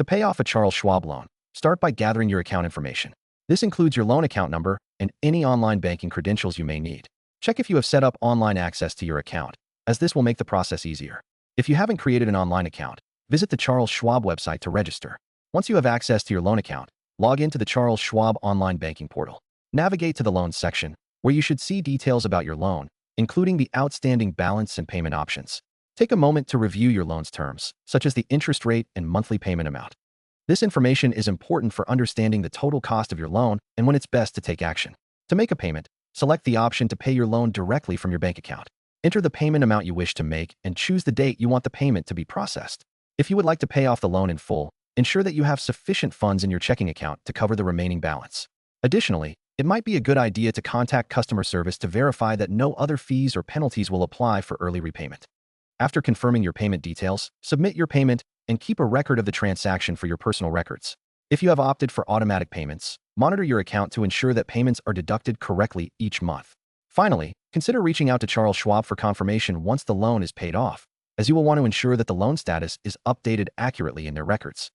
To pay off a Charles Schwab loan, start by gathering your account information. This includes your loan account number and any online banking credentials you may need. Check if you have set up online access to your account, as this will make the process easier. If you haven't created an online account, visit the Charles Schwab website to register. Once you have access to your loan account, log into the Charles Schwab online banking portal. Navigate to the Loans section, where you should see details about your loan, including the outstanding balance and payment options. Take a moment to review your loan's terms, such as the interest rate and monthly payment amount. This information is important for understanding the total cost of your loan and when it's best to take action. To make a payment, select the option to pay your loan directly from your bank account. Enter the payment amount you wish to make and choose the date you want the payment to be processed. If you would like to pay off the loan in full, ensure that you have sufficient funds in your checking account to cover the remaining balance. Additionally, it might be a good idea to contact customer service to verify that no other fees or penalties will apply for early repayment. After confirming your payment details, submit your payment and keep a record of the transaction for your personal records. If you have opted for automatic payments, monitor your account to ensure that payments are deducted correctly each month. Finally, consider reaching out to Charles Schwab for confirmation once the loan is paid off, as you will want to ensure that the loan status is updated accurately in their records.